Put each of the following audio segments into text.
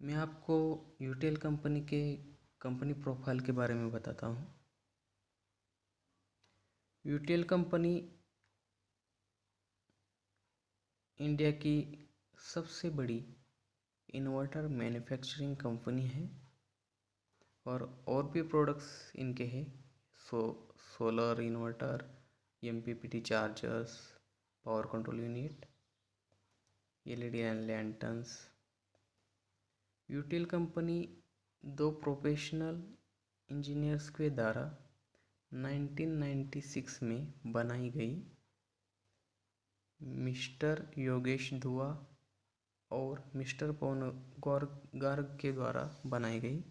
मैं आपको यूटेल कंपनी के कंपनी प्रोफाइल के बारे में बताता हूँ। यूटेल कंपनी इंडिया की सबसे बड़ी इन्वर्टर मैन्युफैक्चरिंग कंपनी है और भी प्रोडक्ट्स इनके हैं। Solar inverter, MPPT chargers, power control unit, LED and lanterns. Utel company दो प्रोफेशनल इंजीनियर्स के द्वारा 1996 में बनाई गई। मिस्टर योगेश धुआ और मिस्टर पवन गर्ग के द्वारा बनाई गई।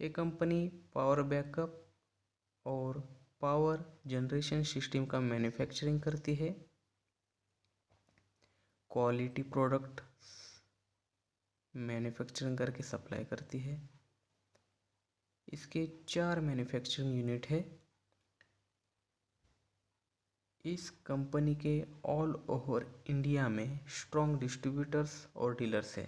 ये कंपनी पावर बैकअप और पावर जनरेशन सिस्टम का मैन्युफैक्चरिंग करती है। क्वालिटी प्रोडक्ट मैन्युफैक्चरिंग करके सप्लाई करती है। इसके 4 मैन्युफैक्चरिंग यूनिट है। इस कंपनी के ऑल ओवर इंडिया में स्ट्रॉन्ग डिस्ट्रीब्यूटर्स और डीलर्स है।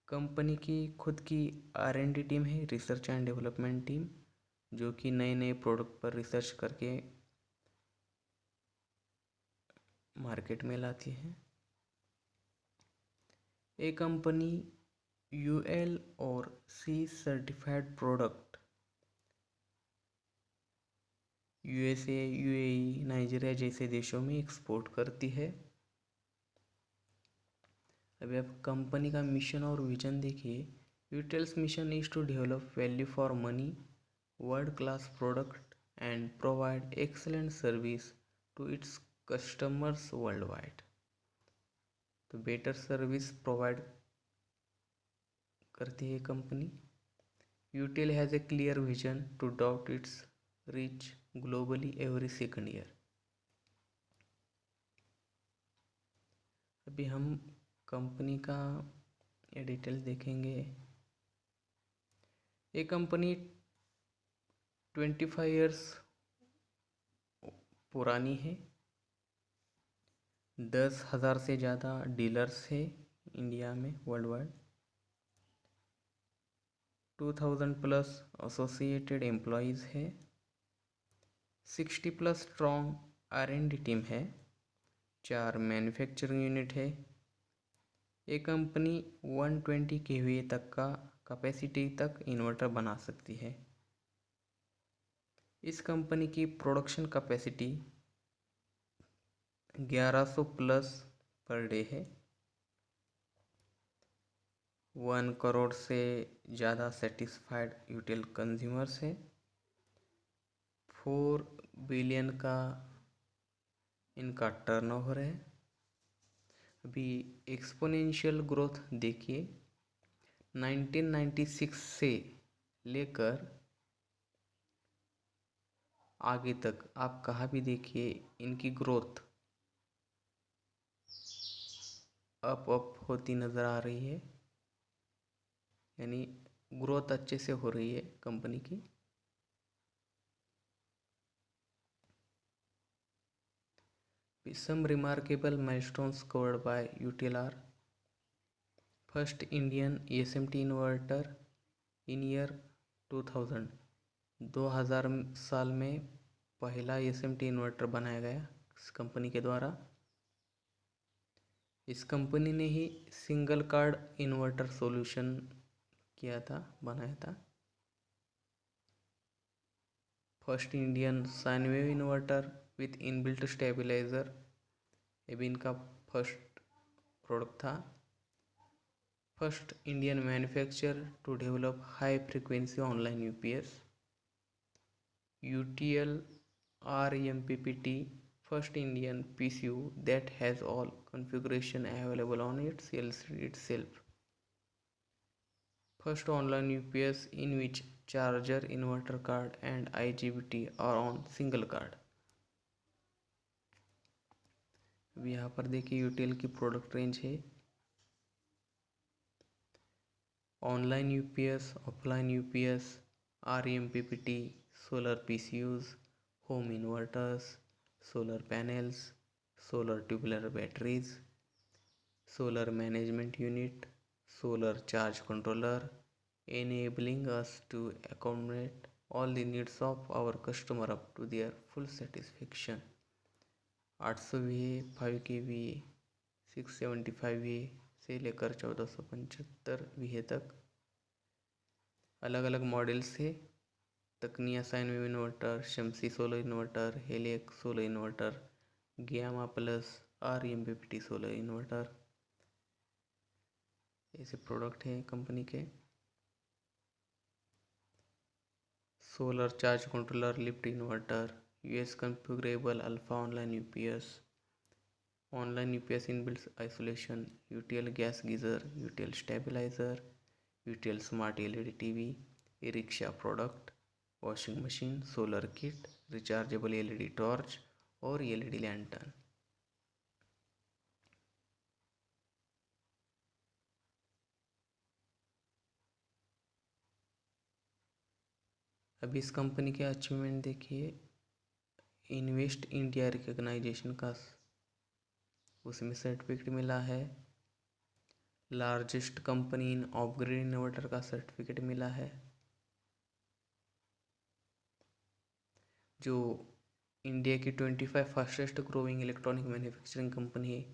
कंपनी की खुद की R&D टीम है, रिसर्च एंड डेवलपमेंट टीम, जो कि नए नए प्रोडक्ट पर रिसर्च करके मार्केट में लाती है। ये कंपनी UL और C certified product USA, UAE, Nigeria जैसे देशों में एक्सपोर्ट करती है। अभी आप कंपनी का मिशन और विजन देखिए। Utel's mission is to develop value for money, world class product and provide excellent service to its customers world wide. तो बेटर सर्विस प्रोवाइड करती है company. Utel has a clear vision to dot its reach globally every second year. अभी हम company का ये details देखेंगे। ये company 25 years पुरानी है। 10,000 से ज़्यादा डीलर्स है इंडिया में, world wide. 2000 plus associated employees है। 60 प्लस स्ट्रॉन्ग R&D टीम है। 4 मैन्युफैक्चरिंग यूनिट है। ये कंपनी 120 kVA तक का कैपेसिटी तक इन्वर्टर बना सकती है। इस कंपनी की production capacity 1100 plus per day है। 1 करोड़ से ज़्यादा सेटिस्फाइड यूटेल कंज्यूमर्स है। 4 बिलियन का इनका टर्नओवर है। अभी एक्सपोनेंशियल ग्रोथ देखिए, 1996 से लेकर आगे तक आप कहाँ भी देखिए इनकी ग्रोथ अप होती नज़र आ रही है। यानी ग्रोथ अच्छे से हो रही है कंपनी की। Some remarkable milestones covered by UTLR. First Indian SMT inverter in year 2000. 2000 साल में पहला SMT इन्वर्टर बनाया गया इस कंपनी के द्वारा। इस कंपनी ने ही सिंगल कार्ड इन्वर्टर सॉल्यूशन किया था, बनाया था। First Indian sine wave inverter with inbuilt stabiliser, ये भी इनका फर्स्ट प्रोडक्ट था। First Indian manufacturer to develop high frequency online UPS। UTL RMPPT, first Indian PCU that has all configuration available on its LCD itself. First online UPS in which charger, inverter card and IGBT are on single card. अब यहाँ पर देखिए यूटेल की product range है। Online UPS, offline UPS, RMPPT, solar PCUs, home inverters, solar panels, solar tubular batteries, solar management unit, solar charge controller, enabling us to accommodate all the needs of our customer up to their full satisfaction. 800 VA, 5 kVA, 675 VA से लेकर 1475 VA तक अलग अलग models थे। तकनिया sine wave inverter, शमसी solar inverter, हेलियक solar inverter, gamma plus, REMPPT solar inverter, ऐसे प्रोडक्ट हैं कंपनी के। Solar charge controller, lift inverter, US configurable alpha online UPS, online UPS inbuilt isolation, UTL gas geyser, UTL stabiliser, UTL smart LED TV, E rickshaw product, washing machine, solar kit, rechargeable LED torch और LED lantern. अभी इस company के achievement देखिए। Invest India recognisation का उसमें certificate मिला है। Largest company in of grid inverter का सर्टिफिकेट मिला है। जो इंडिया की 25 fastest growing electronic manufacturing company है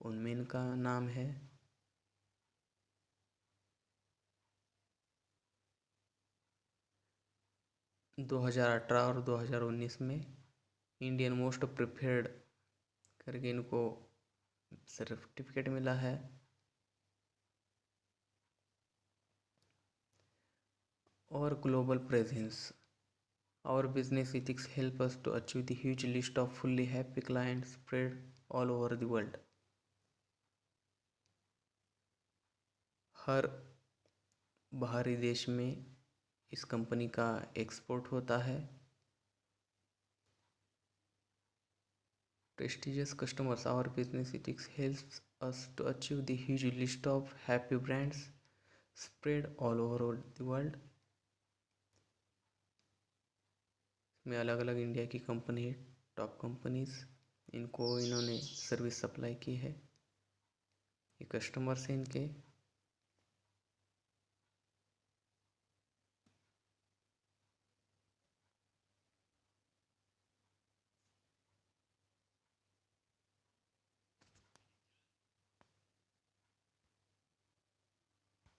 उनमें इनका नाम है। – 2018 और 2019 में इंडियन मोस्ट प्रिफर्ड करके इनको सर्टिफिकेट मिला है। और global presence, our business ethics help us to achieve the huge list of fully happy clients spread all over the world। हर बाहरी देश में इस कंपनी का एक्सपोर्ट होता है। Prestigious customers, our business ethics helps us to achieve the huge list of happy brands spread all over the world। में अलग अलग इंडिया की कंपनी है, टॉप कंपनीज, इनको इन्होंने सर्विस सप्लाई की है। ये कस्टमर्स हैं इनके।